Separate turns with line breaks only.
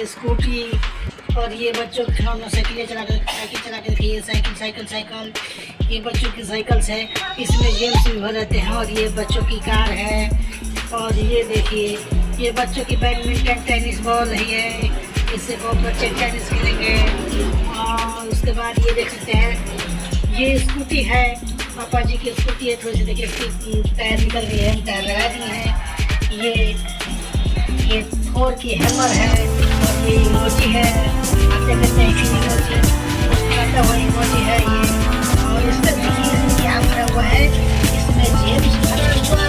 Scooty, और ये बच्चों के खिलौना साइकिल चला के देखिए, साइकिल ये बच्चों की साइकिल्स है, इसमें गेम्स भी भर रहते हैं। और ये बच्चों की कार है, और ये देखिए ये बच्चों की बैडमिंटन टेनिस बॉल है, इससे बहुत बच्चे टेनिस खेलेंगे। और उसके बाद ये देख सकते हैं ये स्कूटी है, पापा जी की स्कूटी है, थोड़ी सी देखिए इसकी टायर निकल गई है, टायर लगा दिए हैं। ये थोर की हैमर है, और ये इमोजी है, आप देख सकते हैं इमोजी, खाता हुआ इमोजी है ये। और इसमें देखिए क्या भरा हुआ है, इसमें जेम्स भरा हुआ